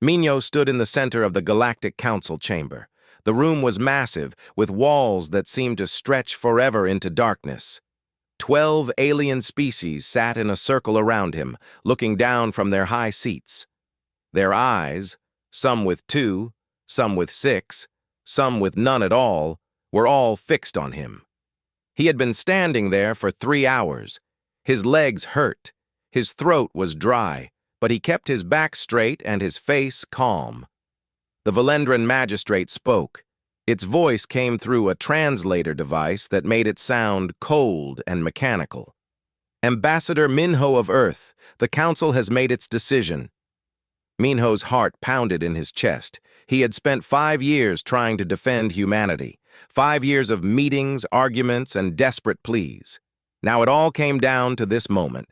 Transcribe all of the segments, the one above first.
Minho stood in the center of the Galactic Council chamber. The room was massive, with walls that seemed to stretch forever into darkness. 12 alien species sat in a circle around him, looking down from their high seats. Their eyes, some with 2, some with 6, some with none at all, were all fixed on him. He had been standing there for 3 hours. His legs hurt. His throat was dry, but he kept his back straight and his face calm. The Valendran magistrate spoke. Its voice came through a translator device that made it sound cold and mechanical. Ambassador Minho of Earth, the council has made its decision. Minho's heart pounded in his chest. He had spent 5 years trying to defend humanity. 5 years of meetings, arguments, and desperate pleas. Now it all came down to this moment.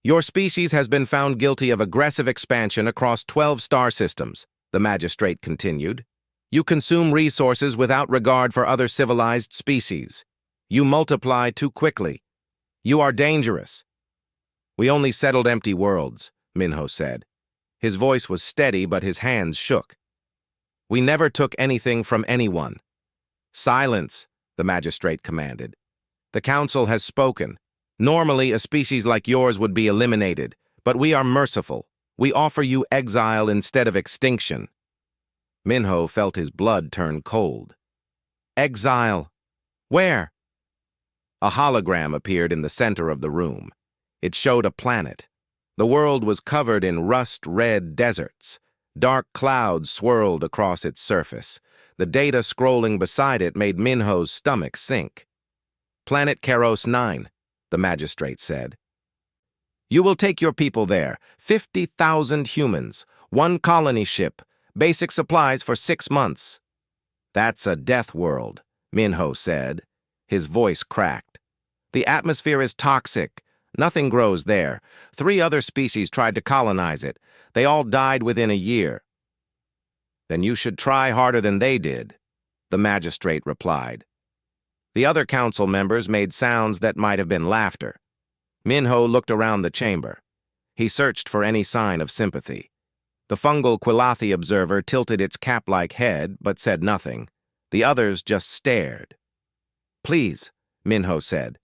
Your species has been found guilty of aggressive expansion across 12 star systems, the magistrate continued. You consume resources without regard for other civilized species. You multiply too quickly. You are dangerous. We only settled empty worlds, Minho said. His voice was steady, but his hands shook. We never took anything from anyone. Silence, the magistrate commanded. The council has spoken. Normally, a species like yours would be eliminated, but we are merciful. We offer you exile instead of extinction. Minho felt his blood turn cold. Exile? Where? A hologram appeared in the center of the room. It showed a planet. The world was covered in rust-red deserts. Dark clouds swirled across its surface. The data scrolling beside it made Minho's stomach sink. Planet Keros 9, the magistrate said. You will take your people there, 50,000 humans, 1 colony ship, basic supplies for 6 months. That's a death world, Minho said. His voice cracked. The atmosphere is toxic. Nothing grows there. 3 other species tried to colonize it. They all died within a year. Then you should try harder than they did, the magistrate replied. The other council members made sounds that might have been laughter. Minho looked around the chamber. He searched for any sign of sympathy. The fungal Quilathi observer tilted its cap-like head, but said nothing. The others just stared. Please, Minho said.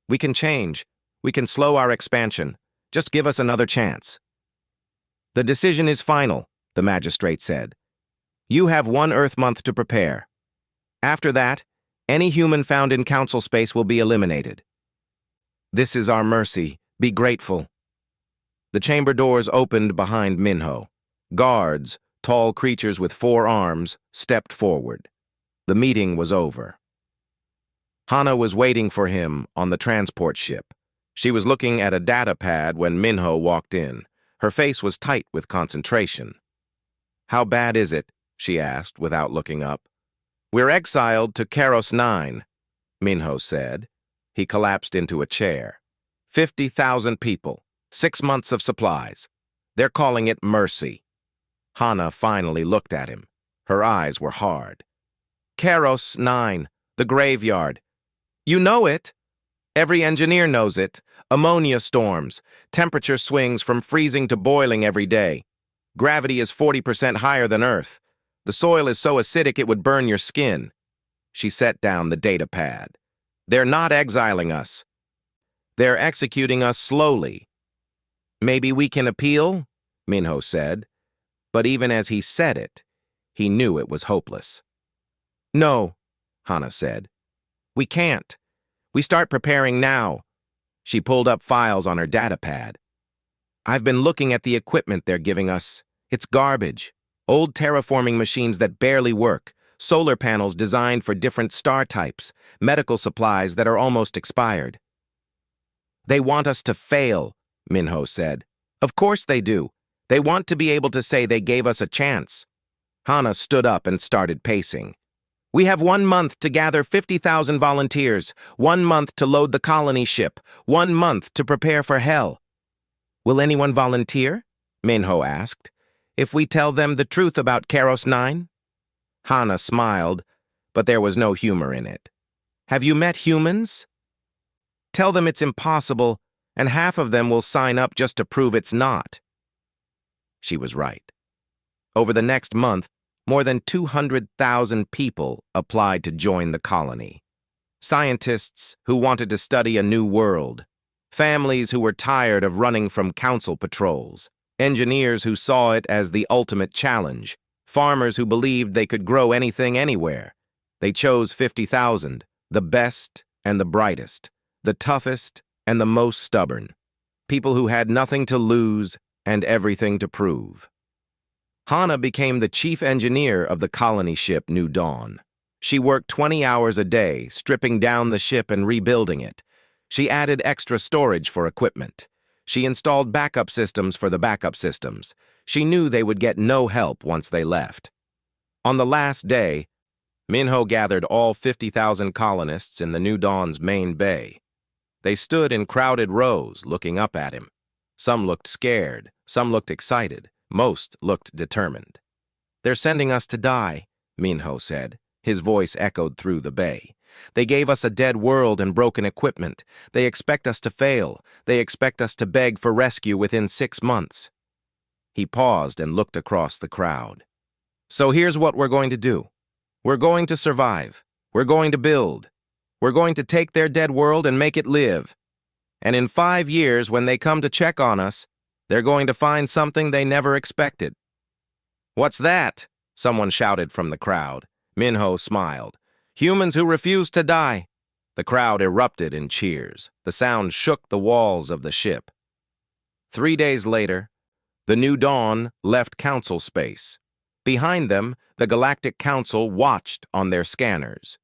We can change. We can slow our expansion. Just give us another chance. The decision is final, the magistrate said. You have 1 Earth month to prepare. After that, any human found in council space will be eliminated. This is our mercy. Be grateful. The chamber doors opened behind Minho. Guards, tall creatures with 4 arms, stepped forward. The meeting was over. Hana was waiting for him on the transport ship. She was looking at a data pad when Minho walked in. Her face was tight with concentration. How bad is it? She asked without looking up. We're exiled to Keros 9, Minho said. He collapsed into a chair. 50,000 people, 6 months of supplies. They're calling it mercy. Hana finally looked at him. Her eyes were hard. Keros 9, the graveyard. You know it. Every engineer knows it. Ammonia storms. Temperature swings from freezing to boiling every day. Gravity is 40% higher than Earth. The soil is so acidic it would burn your skin. She set down the data pad. They're not exiling us. They're executing us slowly. Maybe we can appeal, Minho said. But even as he said it, he knew it was hopeless. No, Hana said. We can't. We start preparing now. She pulled up files on her data pad. I've been looking at the equipment they're giving us. It's garbage. Old terraforming machines that barely work, solar panels designed for different star types, medical supplies that are almost expired. They want us to fail, Minho said. Of course they do. They want to be able to say they gave us a chance. Hana stood up and started pacing. We have 1 month to gather 50,000 volunteers, 1 month to load the colony ship, 1 month to prepare for hell. Will anyone volunteer? Minho asked. If we tell them the truth about Keros 9? Hana smiled, but there was no humor in it. Have you met humans? Tell them it's impossible, and half of them will sign up just to prove it's not. She was right. Over the next month, more than 200,000 people applied to join the colony. Scientists who wanted to study a new world, families who were tired of running from council patrols, engineers who saw it as the ultimate challenge, farmers who believed they could grow anything anywhere. They chose 50,000, the best and the brightest, the toughest and the most stubborn, people who had nothing to lose and everything to prove. Hannah became the chief engineer of the colony ship New Dawn. She worked 20 hours a day, stripping down the ship and rebuilding it. She added extra storage for equipment. She installed backup systems for the backup systems. She knew they would get no help once they left. On the last day, Minho gathered all 50,000 colonists in the New Dawn's main bay. They stood in crowded rows, looking up at him. Some looked scared, some looked excited, most looked determined. "They're sending us to die," Minho said. His voice echoed through the bay. "They gave us a dead world and broken equipment. They expect us to fail. They expect us to beg for rescue within 6 months." He paused and looked across the crowd. "So here's what we're going to do. We're going to survive. We're going to build. We're going to take their dead world and make it live. And in 5 years, when they come to check on us, they're going to find something they never expected." "What's that?" someone shouted from the crowd. Minho smiled. "Humans who refuse to die." The crowd erupted in cheers. The sound shook the walls of the ship. 3 days later, the New Dawn left council space. Behind them, the Galactic Council watched on their scanners.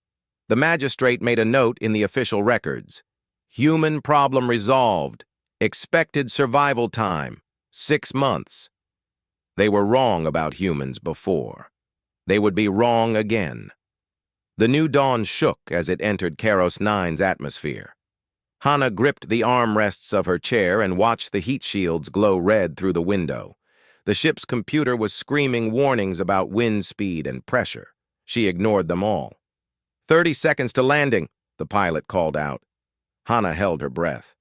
The magistrate made a note in the official records. "Human problem resolved. Expected survival time, 6 months." They were wrong about humans before. They would be wrong again. The New Dawn shook as it entered Keros 9's atmosphere. Hannah gripped the armrests of her chair and watched the heat shields glow red through the window. The ship's computer was screaming warnings about wind speed and pressure. She ignored them all. 30 seconds to landing," the pilot called out. Hannah held her breath.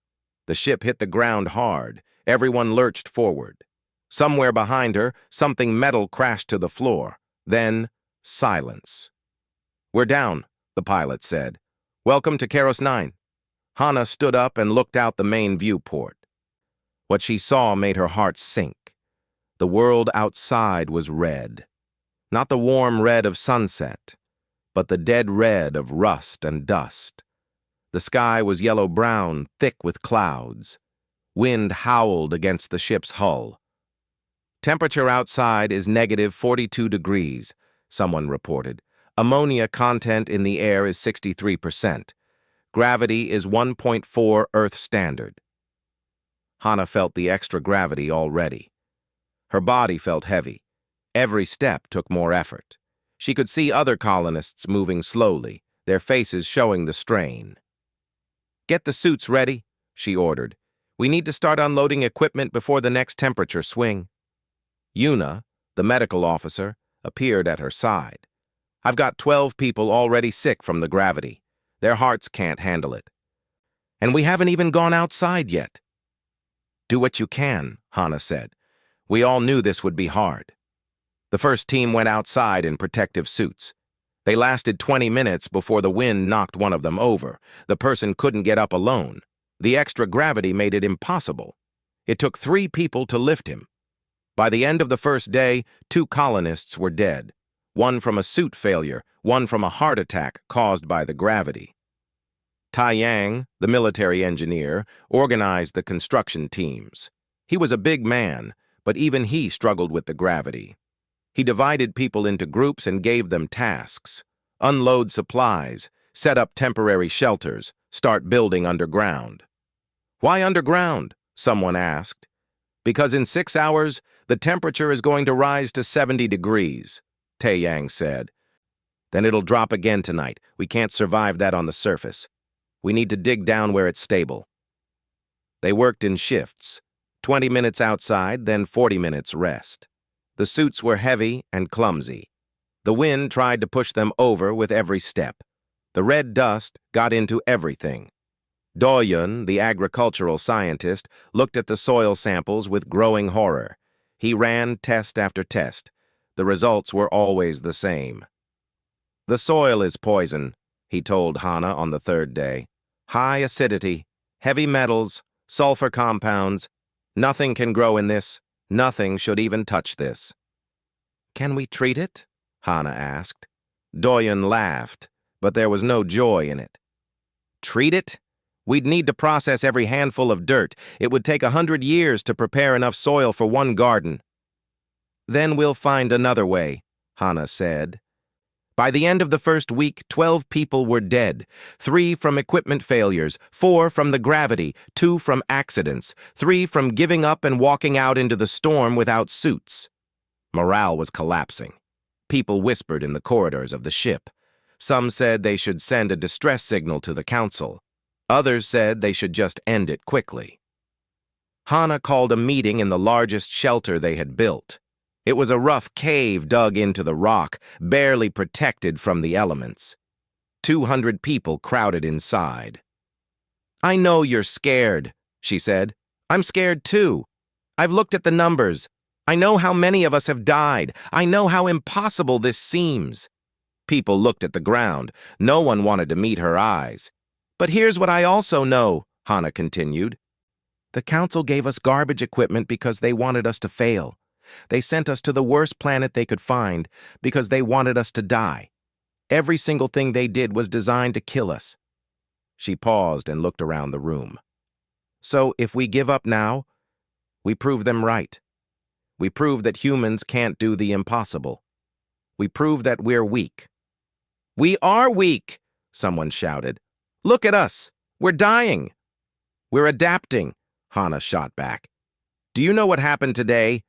The ship hit the ground hard. Everyone lurched forward. Somewhere behind her, something metal crashed to the floor. Then, silence. "We're down," the pilot said. "Welcome to Keros 9. Hannah stood up and looked out the main viewport. What she saw made her heart sink. The world outside was red. Not the warm red of sunset, but the dead red of rust and dust. The sky was yellow-brown, thick with clouds. Wind howled against the ship's hull. "Temperature outside is negative 42 degrees, someone reported. Ammonia content in the air is 63%. Gravity is 1.4 Earth standard." Hannah felt the extra gravity already. Her body felt heavy. Every step took more effort. She could see other colonists moving slowly, their faces showing the strain. "Get the suits ready," she ordered. "We need to start unloading equipment before the next temperature swing." Yuna, the medical officer, appeared at her side. "I've got 12 people already sick from the gravity. Their hearts can't handle it. And we haven't even gone outside yet." "Do what you can," Hannah said. "We all knew this would be hard." The first team went outside in protective suits. They lasted 20 minutes before the wind knocked one of them over. The person couldn't get up alone. The extra gravity made it impossible. It took 3 people to lift him. By the end of the first day, 2 colonists were dead. One from a suit failure, one from a heart attack caused by the gravity. Tai Yang, the military engineer, organized the construction teams. He was a big man, but even he struggled with the gravity. He divided people into groups and gave them tasks. Unload supplies, set up temporary shelters, start building underground. "Why underground?" someone asked. "Because in 6 hours, the temperature is going to rise to 70 degrees, Tai Yang said. "Then it'll drop again tonight. We can't survive that on the surface. We need to dig down where it's stable." They worked in shifts, 20 minutes outside, then 40 minutes rest. The suits were heavy and clumsy. The wind tried to push them over with every step. The red dust got into everything. Doyun, the agricultural scientist, looked at the soil samples with growing horror. He ran test after test, The results were always the same. "The soil is poison," he told Hana on the third day. "High acidity, heavy metals, sulfur compounds. Nothing can grow in this. Nothing should even touch this." "Can we treat it?" Hana asked. Doyen laughed, but there was no joy in it. "Treat it? We'd need to process every handful of dirt. It would take 100 years to prepare enough soil for one garden." "Then we'll find another way," Hana said. By the end of the first week, 12 people were dead. 3 from equipment failures, 4 from the gravity, 2 from accidents, 3 from giving up and walking out into the storm without suits. Morale was collapsing. People whispered in the corridors of the ship. Some said they should send a distress signal to the council. Others said they should just end it quickly. Hana called a meeting in the largest shelter they had built. It was a rough cave dug into the rock, barely protected from the elements. 200 people crowded inside. "I know you're scared," she said. "I'm scared too. I've looked at the numbers. I know how many of us have died. I know how impossible this seems." People looked at the ground. No one wanted to meet her eyes. "But here's what I also know," Hana continued. "The council gave us garbage equipment because they wanted us to fail. They sent us to the worst planet they could find because they wanted us to die. Every single thing they did was designed to kill us." She paused and looked around the room. "So if we give up now, we prove them right. We prove that humans can't do the impossible. We prove that we're weak." "We are weak," someone shouted. "Look at us. We're dying." "We're adapting," Hana shot back. "Do you know what happened today?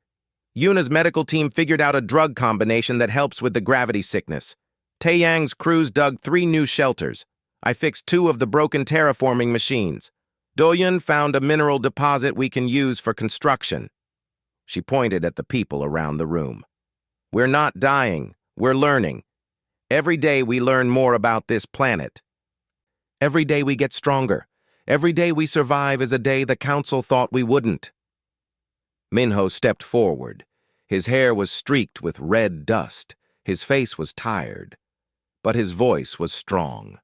Yuna's medical team figured out a drug combination that helps with the gravity sickness. Taeyang's crews dug 3 new shelters. I fixed 2 of the broken terraforming machines. Doyen found a mineral deposit we can use for construction." She pointed at the people around the room. "We're not dying. We're learning. Every day we learn more about this planet. Every day we get stronger. Every day we survive is a day the council thought we wouldn't." Minho stepped forward. His hair was streaked with red dust. His face was tired. But his voice was strong.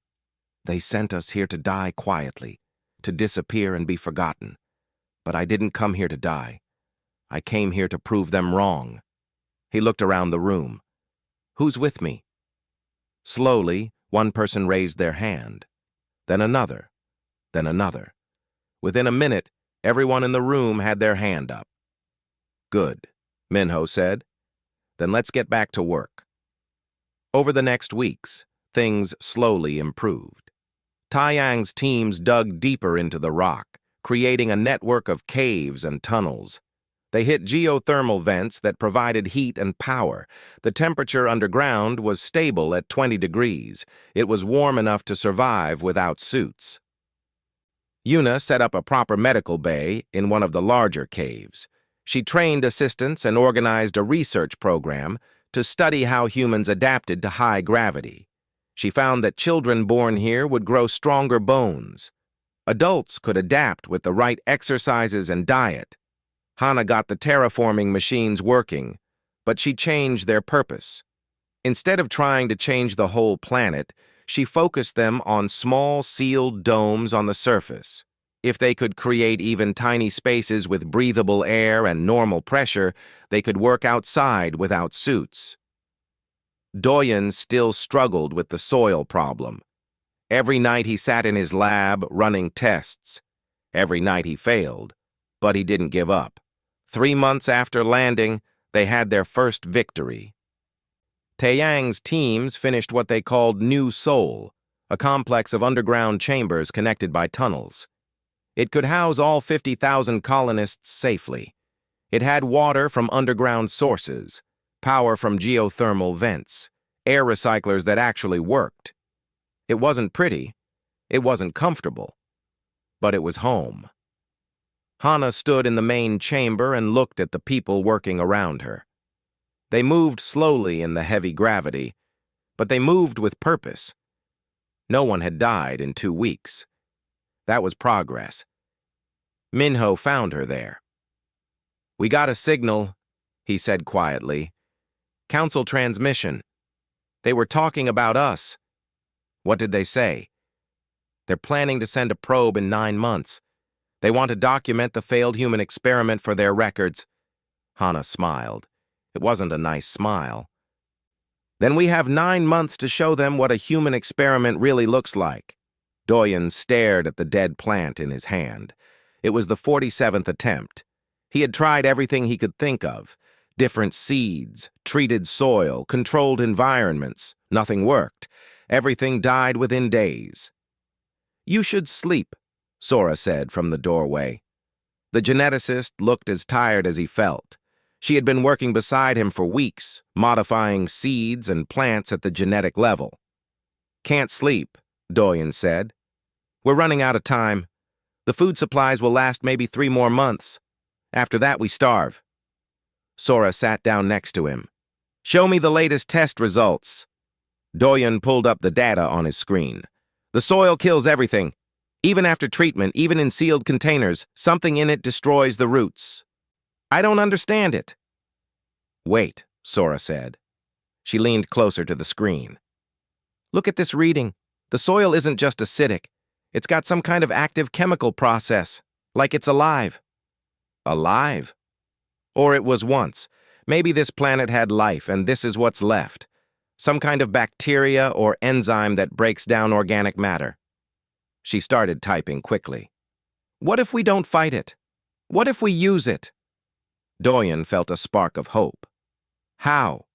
"They sent us here to die quietly, to disappear and be forgotten. But I didn't come here to die. I came here to prove them wrong." He looked around the room. "Who's with me?" Slowly, one person raised their hand. Then another. Then another. Within a minute, everyone in the room had their hand up. "Good," Minho said. "Then let's get back to work." Over the next weeks, things slowly improved. Taeyang's teams dug deeper into the rock, creating a network of caves and tunnels. They hit geothermal vents that provided heat and power. The temperature underground was stable at 20 degrees. It was warm enough to survive without suits. Yuna set up a proper medical bay in one of the larger caves. She trained assistants and organized a research program to study how humans adapted to high gravity. She found that children born here would grow stronger bones. Adults could adapt with the right exercises and diet. Hana got the terraforming machines working, but she changed their purpose. Instead of trying to change the whole planet, she focused them on small sealed domes on the surface. If they could create even tiny spaces with breathable air and normal pressure, they could work outside without suits. Doyen still struggled with the soil problem. Every night he sat in his lab running tests. Every night he failed, but he didn't give up. 3 months after landing, they had their first victory. Taeyang's teams finished what they called New Seoul, a complex of underground chambers connected by tunnels. It could house all 50,000 colonists safely. It had water from underground sources, power from geothermal vents, air recyclers that actually worked. It wasn't pretty, it wasn't comfortable, but it was home. Hana stood in the main chamber and looked at the people working around her. They moved slowly in the heavy gravity, but they moved with purpose. No one had died in 2 weeks. That was progress. Minho found her there. "We got a signal," he said quietly. Council transmission. They were talking about us. What did they say? They're planning to send a probe in 9 months. They want to document the failed human experiment for their records. Hana smiled. It wasn't a nice smile. Then we have 9 months to show them what a human experiment really looks like. Doyen stared at the dead plant in his hand. It was the 47th attempt. He had tried everything he could think of. Different seeds, treated soil, controlled environments. Nothing worked. Everything died within days. "You should sleep," Sora said from the doorway. The geneticist looked as tired as he felt. She had been working beside him for weeks, modifying seeds and plants at the genetic level. "Can't sleep," Doyen said. "We're running out of time. The food supplies will last maybe 3 more months. After that, we starve." Sora sat down next to him. "Show me the latest test results." Doyen pulled up the data on his screen. "The soil kills everything. Even after treatment, even in sealed containers, something in it destroys the roots. I don't understand it." "Wait," Sora said. She leaned closer to the screen. "Look at this reading. The soil isn't just acidic. It's got some kind of active chemical process, like it's alive." Alive? Or it was once. Maybe this planet had life, and this is what's left. Some kind of bacteria or enzyme that breaks down organic matter. She started typing quickly. "What if we don't fight it? What if we use it?" Doyen felt a spark of hope. "How?"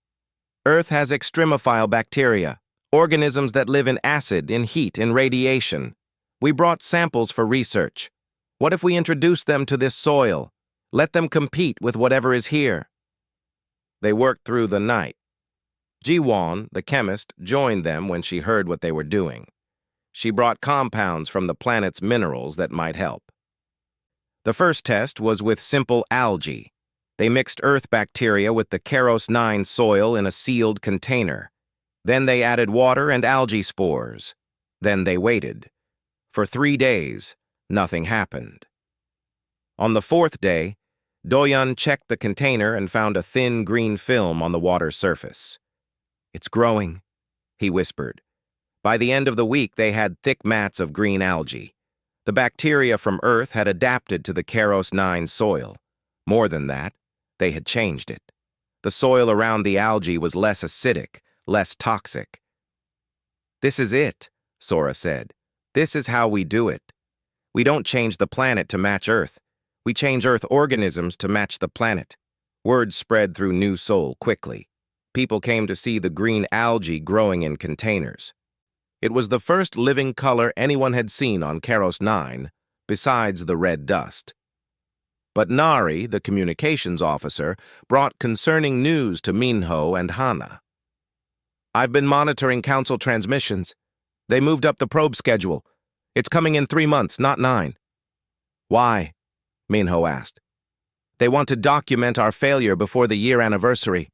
"Earth has extremophile bacteria, organisms that live in acid, in heat, in radiation. We brought samples for research. What if we introduce them to this soil? Let them compete with whatever is here." They worked through the night. Ji-won, the chemist, joined them when she heard what they were doing. She brought compounds from the planet's minerals that might help. The first test was with simple algae. They mixed earth bacteria with the Keros 9 soil in a sealed container. Then they added water and algae spores. Then they waited. For 3 days, nothing happened. On the 4th day, Doyen checked the container and found a thin green film on the water surface. "It's growing," he whispered. By the end of the week, they had thick mats of green algae. The bacteria from Earth had adapted to the Keros 9 soil. More than that, they had changed it. The soil around the algae was less acidic, less toxic. "This is it," Sora said. "This is how we do it. We don't change the planet to match Earth. We change Earth organisms to match the planet." Word spread through New Seoul quickly. People came to see the green algae growing in containers. It was the first living color anyone had seen on Keros 9, besides the red dust. But Nari, the communications officer, brought concerning news to Minho and Hana. "I've been monitoring council transmissions. They moved up the probe schedule. It's coming in 3 months, not 9. "Why?" Minho asked. "They want to document our failure before the year anniversary.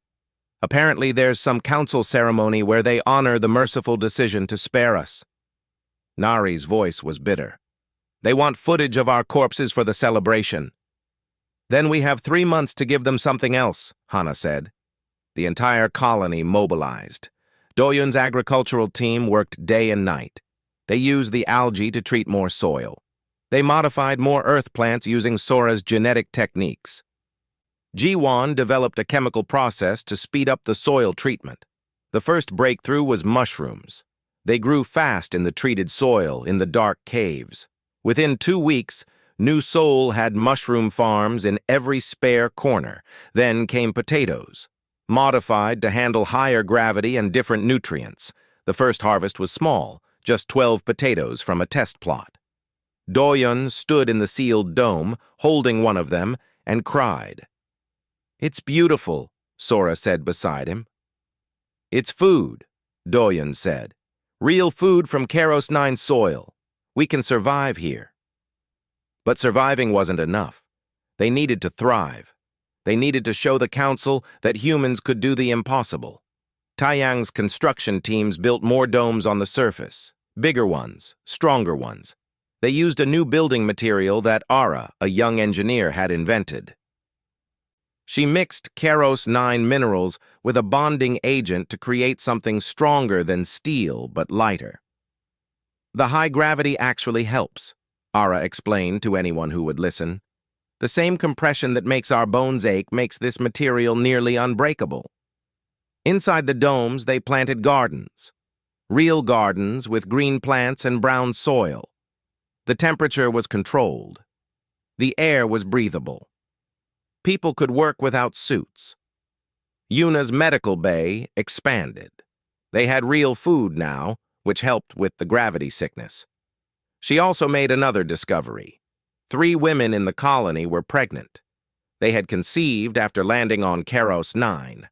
Apparently there's some council ceremony where they honor the merciful decision to spare us." Nari's voice was bitter. "They want footage of our corpses for the celebration." "Then we have 3 months to give them something else," Hana said. The entire colony mobilized. Doyen's agricultural team worked day and night. They used the algae to treat more soil. They modified more earth plants using Sora's genetic techniques. Ji-won developed a chemical process to speed up the soil treatment. The first breakthrough was mushrooms. They grew fast in the treated soil in the dark caves. Within 2 weeks, New Seoul had mushroom farms in every spare corner. Then came potatoes, modified to handle higher gravity and different nutrients. The first harvest was small, just 12 potatoes from a test plot. Doyen stood in the sealed dome, holding one of them, and cried. "It's beautiful," Sora said beside him. "It's food," Doyen said. "Real food from Keros 9 soil. We can survive here." But surviving wasn't enough. They needed to thrive. They needed to show the council that humans could do the impossible. Taeyang's construction teams built more domes on the surface, bigger ones, stronger ones. They used a new building material that Ara, a young engineer, had invented. She mixed Keros 9 minerals with a bonding agent to create something stronger than steel but lighter. The high gravity actually helps, Ara explained to anyone who would listen. The same compression that makes our bones ache makes this material nearly unbreakable. Inside the domes, they planted gardens. Real gardens with green plants and brown soil. The temperature was controlled. The air was breathable. People could work without suits. Yuna's medical bay expanded. They had real food now, which helped with the gravity sickness. She also made another discovery. 3 women in the colony were pregnant. They had conceived after landing on Keros 9.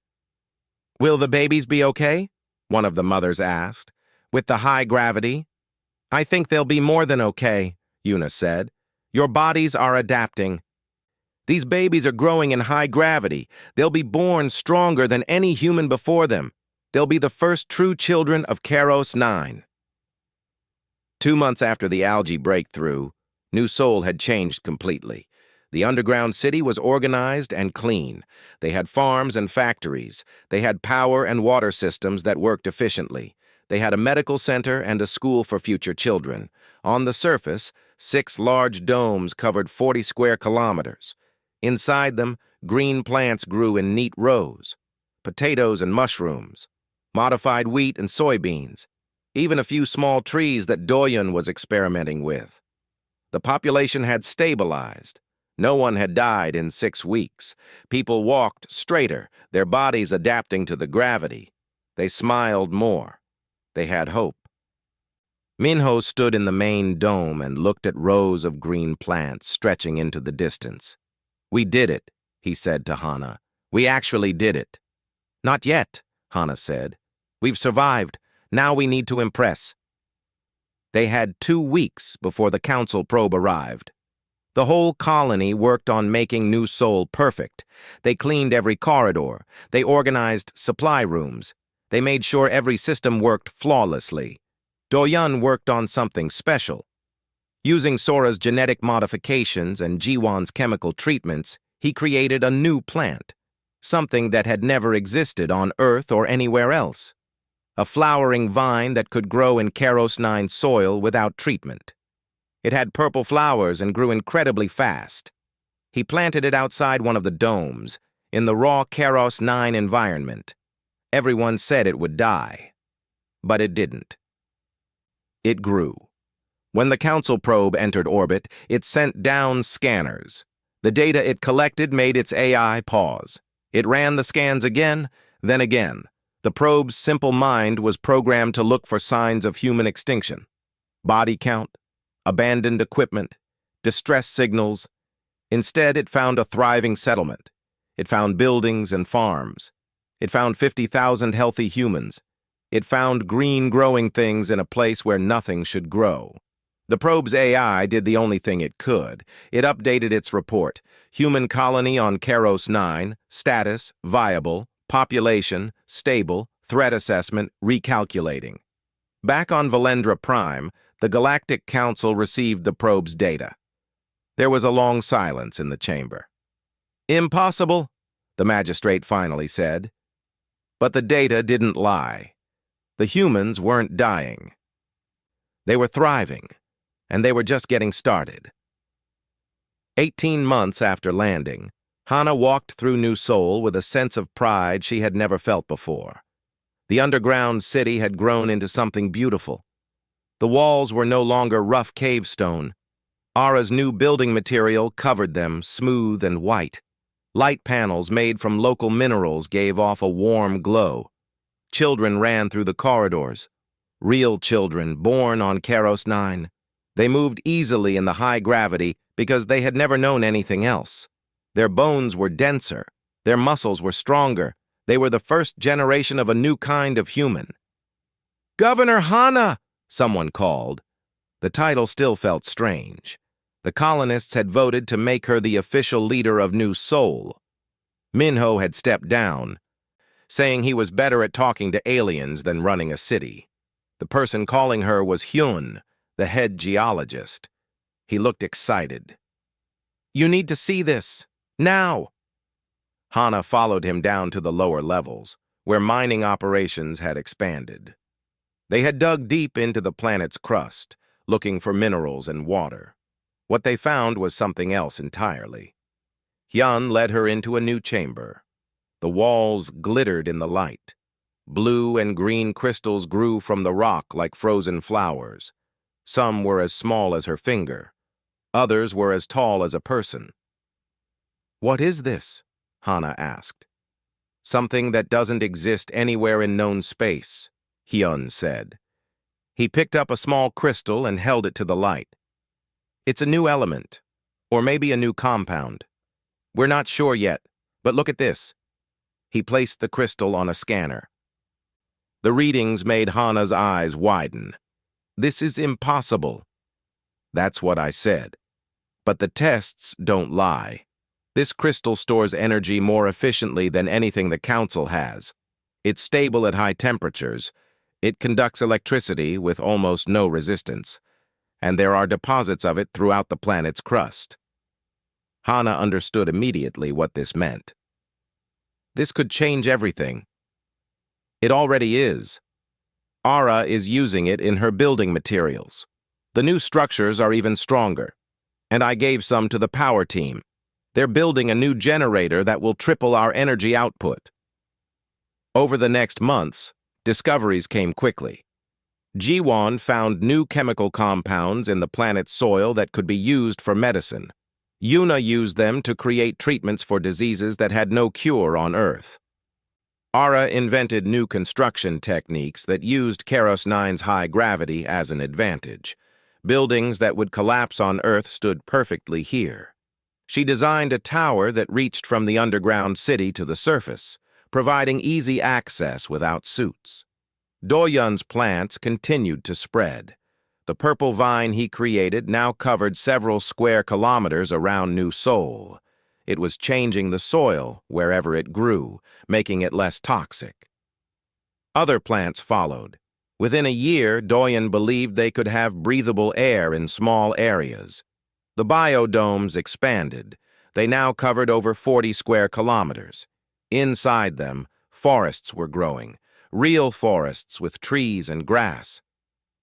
"Will the babies be okay?" one of the mothers asked. "With the high gravity?" "I think they'll be more than okay," Yuna said. "Your bodies are adapting. These babies are growing in high gravity. They'll be born stronger than any human before them. They'll be the first true children of Keros 9. 2 months after the algae breakthrough, New Sol had changed completely. The underground city was organized and clean. They had farms and factories. They had power and water systems that worked efficiently. They had a medical center and a school for future children. On the surface, 6 large domes covered 40 square kilometers. Inside them, green plants grew in neat rows. Potatoes and mushrooms, modified wheat and soybeans, even a few small trees that Doyun was experimenting with. The population had stabilized. No one had died in 6 weeks. People walked straighter, their bodies adapting to the gravity. They smiled more. They had hope. Minho stood in the main dome and looked at rows of green plants stretching into the distance. "We did it," he said to Hana. "We actually did it." "Not yet," Hana said. "We've survived. Now we need to impress." They had 2 weeks before the council probe arrived. The whole colony worked on making New Sol perfect. They cleaned every corridor. They organized supply rooms. They made sure every system worked flawlessly. Doyun worked on something special. Using Sora's genetic modifications and Jiwan's chemical treatments, he created a new plant, something that had never existed on Earth or anywhere else. A flowering vine that could grow in Keros 9 soil without treatment. It had purple flowers and grew incredibly fast. He planted it outside one of the domes, in the raw Keros 9 environment. Everyone said it would die, but it didn't. It grew. When the council probe entered orbit, it sent down scanners. The data it collected made its AI pause. It ran the scans again, then again. The probe's simple mind was programmed to look for signs of human extinction. Body count, abandoned equipment, distress signals. Instead, it found a thriving settlement. It found buildings and farms. It found 50,000 healthy humans. It found green growing things in a place where nothing should grow. The probe's AI did the only thing it could. It updated its report. Human colony on Keros 9, status, viable, population, stable, threat assessment, recalculating. Back on Valendra Prime, the Galactic Council received the probe's data. There was a long silence in the chamber. "Impossible," the magistrate finally said. But the data didn't lie. The humans weren't dying. They were thriving, and they were just getting started. 18 months after landing, Hana walked through New Sol with a sense of pride she had never felt before. The underground city had grown into something beautiful. The walls were no longer rough cave stone. Ara's new building material covered them, smooth and white. Light panels made from local minerals gave off a warm glow. Children ran through the corridors. Real children born on Keros 9. They moved easily in the high gravity because they had never known anything else. Their bones were denser. Their muscles were stronger. They were the first generation of a new kind of human. "Governor Hana!" someone called. The title still felt strange. The colonists had voted to make her the official leader of New Sol. Minho had stepped down, saying he was better at talking to aliens than running a city. The person calling her was Hyun, the head geologist. He looked excited. "You need to see this. Now!" Hana followed him down to the lower levels, where mining operations had expanded. They had dug deep into the planet's crust, looking for minerals and water. What they found was something else entirely. Hyun led her into a new chamber. The walls glittered in the light. Blue and green crystals grew from the rock like frozen flowers. Some were as small as her finger. Others were as tall as a person. "What is this?" Hana asked. "Something that doesn't exist anywhere in known space," Hyun said. He picked up a small crystal and held it to the light. "It's a new element, or maybe a new compound. We're not sure yet, but look at this." He placed the crystal on a scanner. The readings made Hana's eyes widen. "This is impossible." "That's what I said. But the tests don't lie. This crystal stores energy more efficiently than anything the Council has. It's stable at high temperatures. It conducts electricity with almost no resistance. And there are deposits of it throughout the planet's crust." Hana understood immediately what this meant. This could change everything. It already is. Ara is using it in her building materials. The new structures are even stronger. And I gave some to the power team. They're building a new generator that will triple our energy output. Over the next months, discoveries came quickly. Jiwon found new chemical compounds in the planet's soil that could be used for medicine. Yuna used them to create treatments for diseases that had no cure on Earth. Ara invented new construction techniques that used Keros 9's high gravity as an advantage. Buildings that would collapse on Earth stood perfectly here. She designed a tower that reached from the underground city to the surface, providing easy access without suits. Doyun's plants continued to spread. The purple vine he created now covered several square kilometers around New Seoul. It was changing the soil wherever it grew, making it less toxic. Other plants followed. Within a year, Doyun believed they could have breathable air in small areas. The biodomes expanded. They now covered over 40 square kilometers. Inside them, forests were growing, real forests with trees and grass.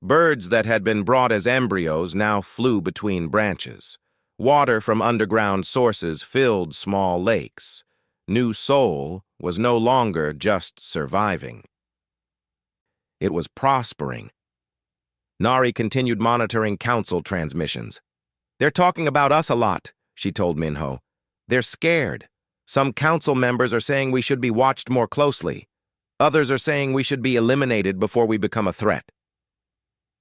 Birds that had been brought as embryos now flew between branches. Water from underground sources filled small lakes. New Seoul was no longer just surviving. It was prospering. Nari continued monitoring council transmissions. "They're talking about us a lot," she told Minho. "They're scared. Some council members are saying we should be watched more closely. Others are saying we should be eliminated before we become a threat."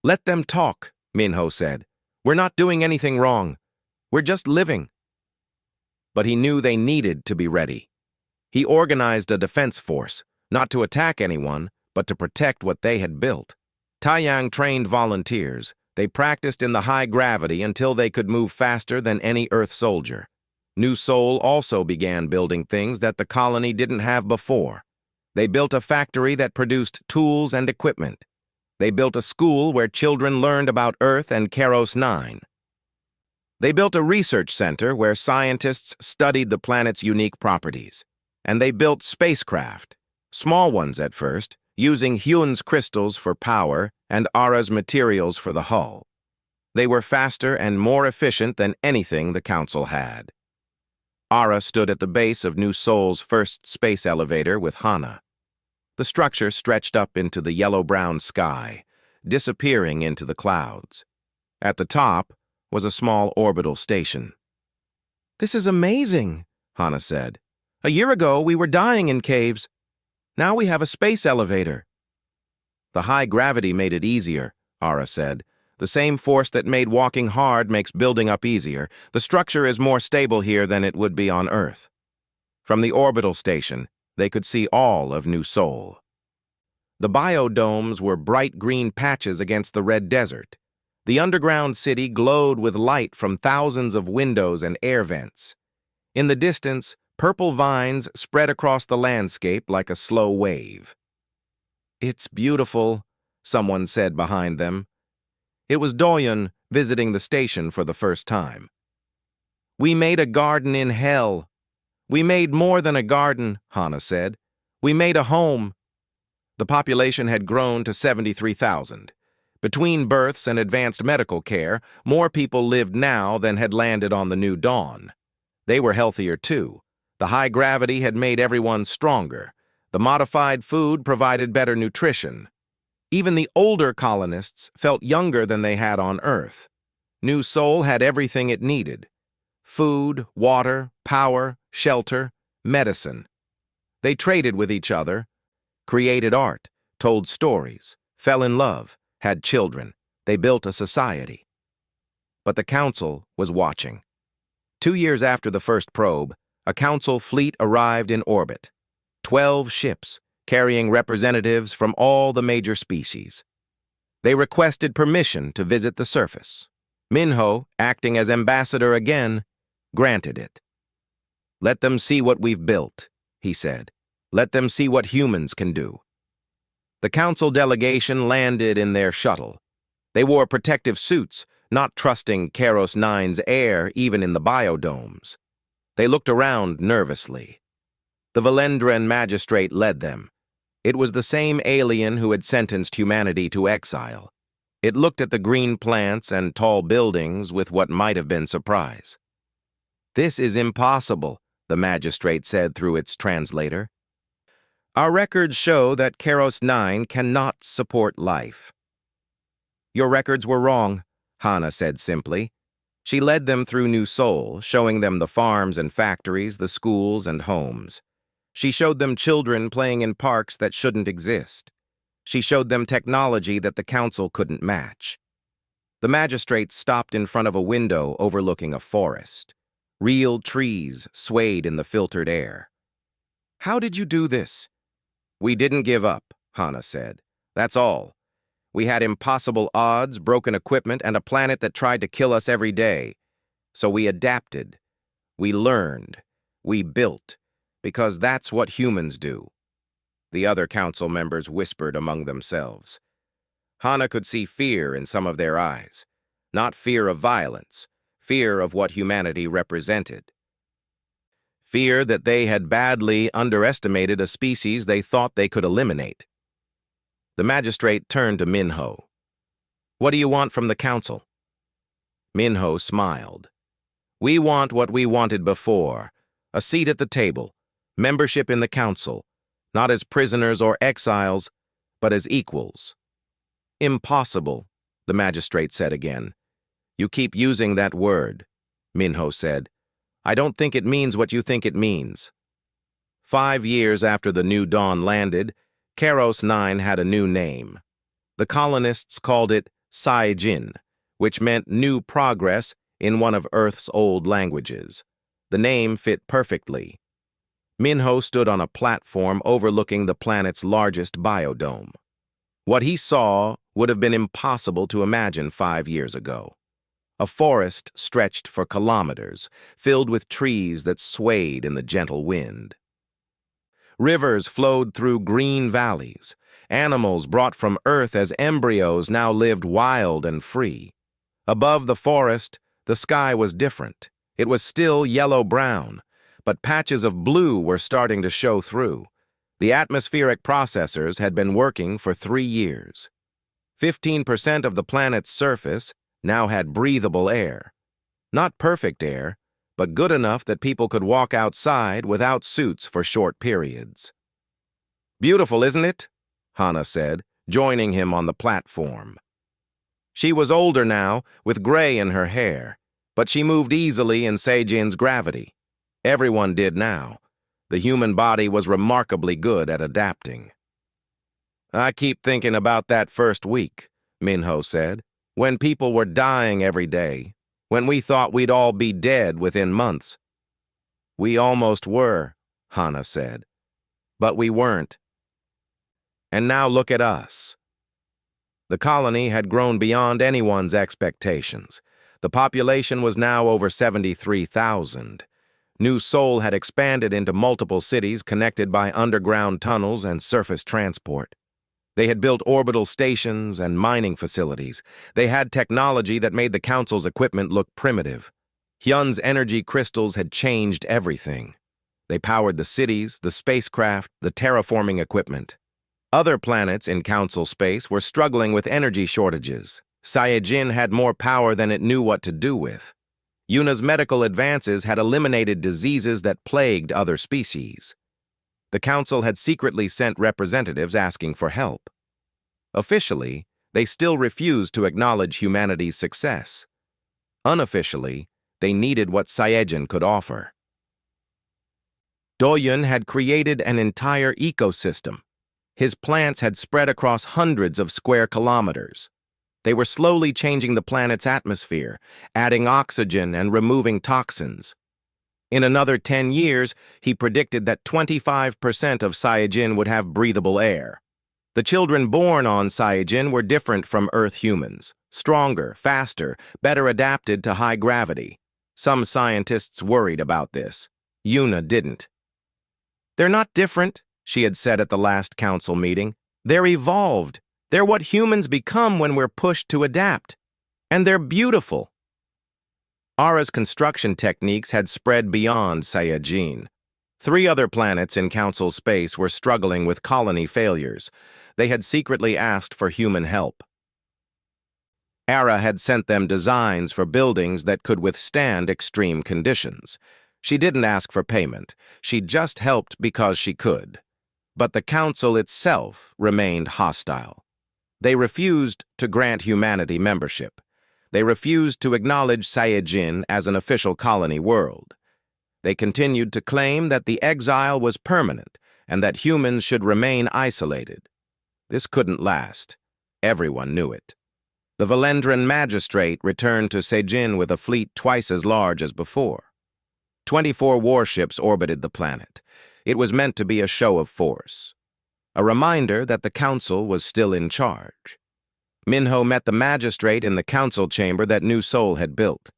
"Let them talk," Minho said. "We're not doing anything wrong. We're just living." But he knew they needed to be ready. He organized a defense force, not to attack anyone, but to protect what they had built. Taeyang trained volunteers. They practiced in the high gravity until they could move faster than any Earth soldier. New Seoul also began building things that the colony didn't have before. They built a factory that produced tools and equipment. They built a school where children learned about Earth and Keros 9. They built a research center where scientists studied the planet's unique properties. And they built spacecraft, small ones at first, using Hyun's crystals for power and Ara's materials for the hull. They were faster and more efficient than anything the Council had. Ara stood at the base of New Seoul's first space elevator with Hana. The structure stretched up into the yellow-brown sky, disappearing into the clouds. At the top was a small orbital station. "This is amazing," Hana said. "A year ago, we were dying in caves. Now we have a space elevator." "The high gravity made it easier," Ara said. "The same force that made walking hard makes building up easier. The structure is more stable here than it would be on Earth." From the orbital station, they could see all of New Seoul. The biodomes were bright green patches against the red desert. The underground city glowed with light from thousands of windows and air vents. In the distance, purple vines spread across the landscape like a slow wave. "It's beautiful," someone said behind them. It was Doyun visiting the station for the first time. "We made a garden in hell. We made more than a garden, Hana said. We made a home. The population had grown to 73,000. Between births and advanced medical care, more people lived now than had landed on the New Dawn. They were healthier too. The high gravity had made everyone stronger. The modified food provided better nutrition. Even the older colonists felt younger than they had on Earth. New Sol had everything it needed: food, water, power, shelter, medicine. They traded with each other, created art, told stories, fell in love, had children. They built a society. But the Council was watching. 2 years after the first probe, a Council fleet arrived in orbit. 12 ships, carrying representatives from all the major species. They requested permission to visit the surface. Minho, acting as ambassador again, granted it. "Let them see what we've built," he said. "Let them see what humans can do." The Council delegation landed in their shuttle. They wore protective suits, not trusting Keros 9's air even in the biodomes. They looked around nervously. The Valendran magistrate led them. It was the same alien who had sentenced humanity to exile. It looked at the green plants and tall buildings with what might have been surprise. "This is impossible," the magistrate said through its translator. "Our records show that Keros 9 cannot support life." "Your records were wrong," Hana said simply. She led them through New Sol, showing them the farms and factories, the schools and homes. She showed them children playing in parks that shouldn't exist. She showed them technology that the Council couldn't match. The magistrate stopped in front of a window overlooking a forest. Real trees swayed in the filtered air. "How did you do this?" "We didn't give up," Hana said. "That's all. We had impossible odds, broken equipment, and a planet that tried to kill us every day. So we adapted. We learned. We built. Because that's what humans do." The other Council members whispered among themselves. Hana could see fear in some of their eyes. Not fear of violence, fear of what humanity represented. Fear that they had badly underestimated a species they thought they could eliminate. The magistrate turned to Minho. "What do you want from the Council?" Minho smiled. "We want what we wanted before: a seat at the table, membership in the Council, not as prisoners or exiles, but as equals." "Impossible," the magistrate said again. "You keep using that word," Minho said. "I don't think it means what you think it means." 5 years after the New Dawn landed, Keros 9 had a new name. The colonists called it Sai-Jin, which meant new progress in one of Earth's old languages. The name fit perfectly. Minho stood on a platform overlooking the planet's largest biodome. What he saw would have been impossible to imagine 5 years ago. A forest stretched for kilometers, filled with trees that swayed in the gentle wind. Rivers flowed through green valleys. Animals brought from Earth as embryos now lived wild and free. Above the forest, the sky was different. It was still yellow-brown, but patches of blue were starting to show through. The atmospheric processors had been working for 3 years. 15% of the planet's surface now had breathable air. Not perfect air, but good enough that people could walk outside without suits for short periods. "Beautiful, isn't it?" Hana said, joining him on the platform. She was older now, with gray in her hair, but she moved easily in Seijin's gravity. Everyone did now. The human body was remarkably good at adapting. "I keep thinking about that first week," Minho said, "when people were dying every day, when we thought we'd all be dead within months." "We almost were," Hana said, "but we weren't. And now look at us." The colony had grown beyond anyone's expectations. The population was now over 73,000. New Sol had expanded into multiple cities connected by underground tunnels and surface transport. They had built orbital stations and mining facilities. They had technology that made the Council's equipment look primitive. Hyun's energy crystals had changed everything. They powered the cities, the spacecraft, the terraforming equipment. Other planets in Council space were struggling with energy shortages. Saiyajin had more power than it knew what to do with. Yuna's medical advances had eliminated diseases that plagued other species. The Council had secretly sent representatives asking for help. Officially, they still refused to acknowledge humanity's success. Unofficially, they needed what Saiyajin could offer. Doyun had created an entire ecosystem. His plants had spread across hundreds of square kilometers. They were slowly changing the planet's atmosphere, adding oxygen and removing toxins. In another 10 years, he predicted that 25% of Saiyajin would have breathable air. The children born on Saiyajin were different from Earth humans, stronger, faster, better adapted to high gravity. Some scientists worried about this. Yuna didn't. "They're not different," she had said at the last council meeting. "They're evolved. They're what humans become when we're pushed to adapt. And they're beautiful." Ara's construction techniques had spread beyond Saiyajin. 3 other planets in Council space were struggling with colony failures. They had secretly asked for human help. Ara had sent them designs for buildings that could withstand extreme conditions. She didn't ask for payment. She just helped because she could. But the Council itself remained hostile. They refused to grant humanity membership. They refused to acknowledge Saiyajin as an official colony world. They continued to claim that the exile was permanent and that humans should remain isolated. This couldn't last. Everyone knew it. The Valendran magistrate returned to Saiyajin with a fleet twice as large as before. 24 warships orbited the planet. It was meant to be a show of force, a reminder that the Council was still in charge. Minho met the magistrate in the council chamber that New Soul had built.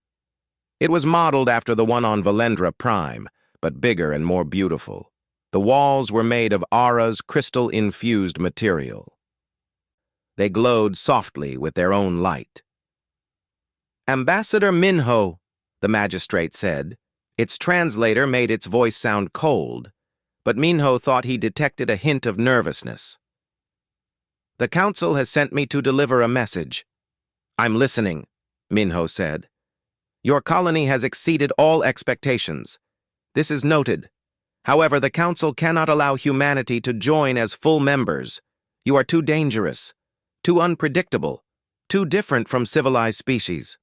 It was modeled after the one on Valendra Prime, but bigger and more beautiful. The walls were made of Ara's crystal-infused material. They glowed softly with their own light. "Ambassador Minho," the magistrate said. Its translator made its voice sound cold, but Minho thought he detected a hint of nervousness. "The Council has sent me to deliver a message." "I'm listening," Minho said. "Your colony has exceeded all expectations. This is noted. However, the Council cannot allow humanity to join as full members. You are too dangerous, too unpredictable, too different from civilized species."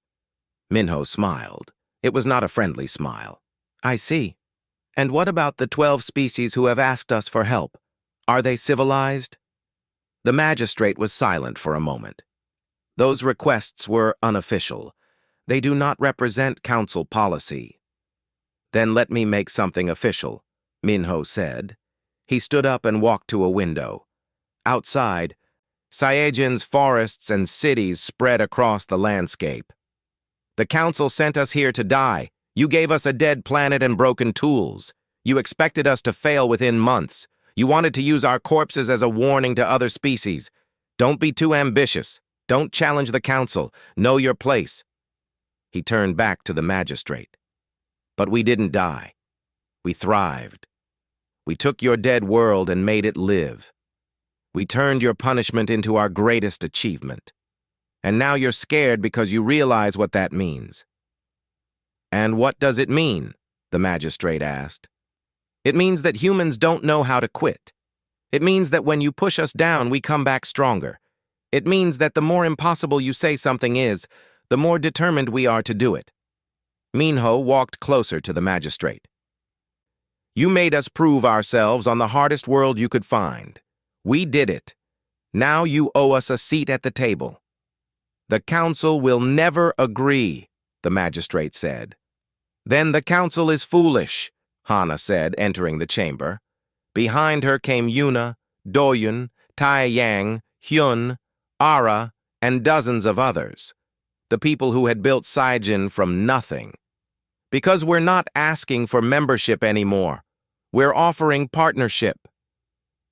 Minho smiled. It was not a friendly smile. "I see. And what about the 12 species who have asked us for help? Are they civilized?" The magistrate was silent for a moment. "Those requests were unofficial. They do not represent Council policy." "Then let me make something official," Minho said. He stood up and walked to a window. Outside, Saiyajin's forests and cities spread across the landscape. "The Council sent us here to die. You gave us a dead planet and broken tools. You expected us to fail within months. You wanted to use our corpses as a warning to other species. Don't be too ambitious. Don't challenge the Council. Know your place." He turned back to the magistrate. "But we didn't die. We thrived. We took your dead world and made it live. We turned your punishment into our greatest achievement. And now you're scared because you realize what that means." "And what does it mean?" the magistrate asked. "It means that humans don't know how to quit. It means that when you push us down, we come back stronger. It means that the more impossible you say something is, the more determined we are to do it." Minho walked closer to the magistrate. "You made us prove ourselves on the hardest world you could find. We did it. Now you owe us a seat at the table." "The Council will never agree," the magistrate said. "Then the Council is foolish," Hana said, entering the chamber. Behind her came Yuna, Doyun, Taiyang, Hyun, Ara, and dozens of others, the people who had built Saiyajin from nothing. "Because we're not asking for membership anymore. We're offering partnership."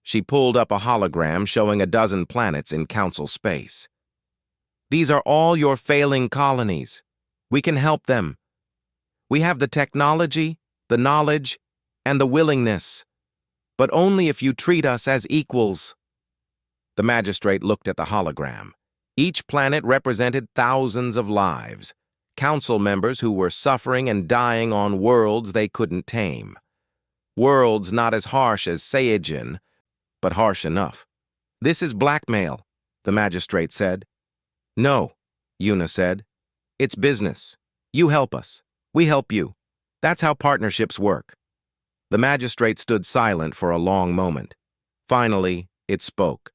She pulled up a hologram showing a dozen planets in Council space. "These are all your failing colonies. We can help them. We have the technology, the knowledge, and the willingness, but only if you treat us as equals." The magistrate looked at the hologram. Each planet represented thousands of lives, council members who were suffering and dying on worlds they couldn't tame. Worlds not as harsh as Saiyajin, but harsh enough. "This is blackmail," the magistrate said. "No," Yuna said. "It's business. You help us. We help you. That's how partnerships work." The magistrate stood silent for a long moment. Finally, it spoke.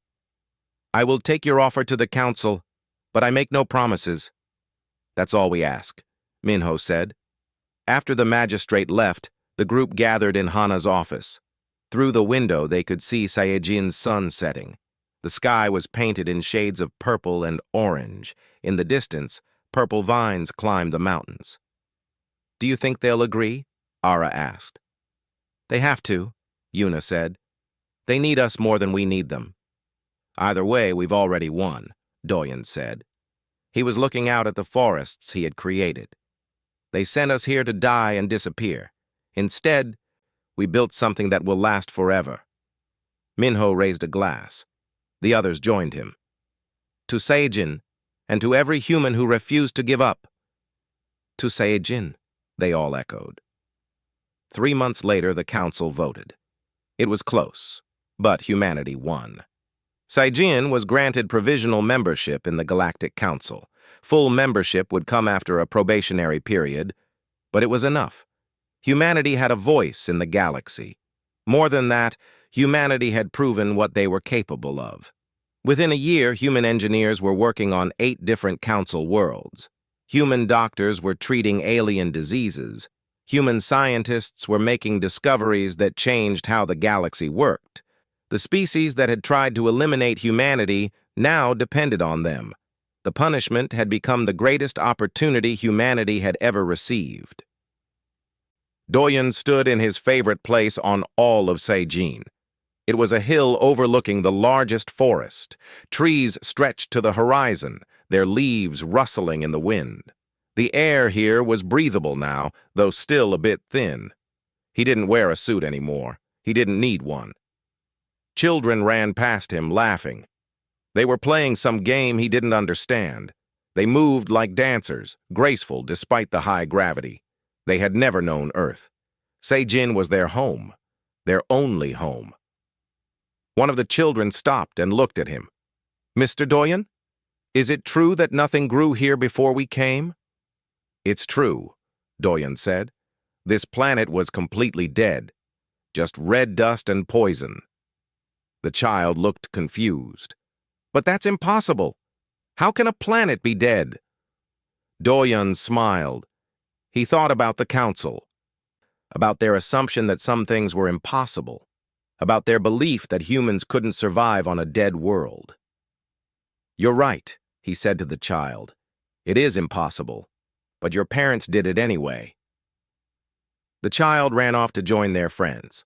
"I will take your offer to the council, but I make no promises." "That's all we ask," Minho said. After the magistrate left, the group gathered in Hana's office. Through the window, they could see Saiyajin's sun setting. The sky was painted in shades of purple and orange. In the distance, purple vines climbed the mountains. "Do you think they'll agree?" Ara asked. "They have to," Yuna said. "They need us more than we need them." "Either way, we've already won," Doyen said. He was looking out at the forests he had created. "They sent us here to die and disappear. Instead, we built something that will last forever." Minho raised a glass. The others joined him. "To Saiyajin, and to every human who refused to give up." "To Saiyajin," they all echoed. 3 months later, the council voted. It was close, but humanity won. Saiyajin was granted provisional membership in the Galactic Council. Full membership would come after a probationary period, but it was enough. Humanity had a voice in the galaxy. More than that, humanity had proven what they were capable of. Within a year, human engineers were working on 8 different council worlds. Human doctors were treating alien diseases. Human scientists were making discoveries that changed how the galaxy worked. The species that had tried to eliminate humanity now depended on them. The punishment had become the greatest opportunity humanity had ever received. Doyen stood in his favorite place on all of Saiyajin. It was a hill overlooking the largest forest. Trees stretched to the horizon, their leaves rustling in the wind. The air here was breathable now, though still a bit thin. He didn't wear a suit anymore. He didn't need one. Children ran past him, laughing. They were playing some game he didn't understand. They moved like dancers, graceful despite the high gravity. They had never known Earth. Saiyajin was their home, their only home. One of the children stopped and looked at him. "Mr. Doyen, is it true that nothing grew here before we came?" "It's true," Doyen said. "This planet was completely dead. Just red dust and poison." The child looked confused. "But that's impossible. How can a planet be dead?" Doyen smiled. He thought about the council, about their assumption that some things were impossible, about their belief that humans couldn't survive on a dead world. "You're right," he said to the child. "It is impossible, but your parents did it anyway." The child ran off to join their friends.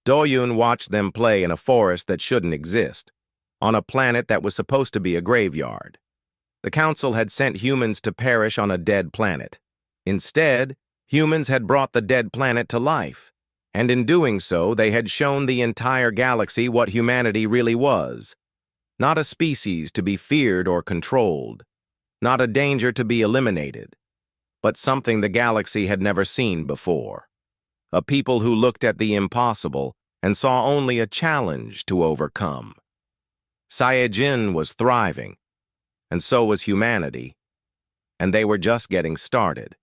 Doyun watched them play in a forest that shouldn't exist, on a planet that was supposed to be a graveyard. The council had sent humans to perish on a dead planet. Instead, humans had brought the dead planet to life, and in doing so, they had shown the entire galaxy what humanity really was. Not a species to be feared or controlled, not a danger to be eliminated, but something the galaxy had never seen before. A people who looked at the impossible and saw only a challenge to overcome. Saiyajin was thriving, and so was humanity, and they were just getting started.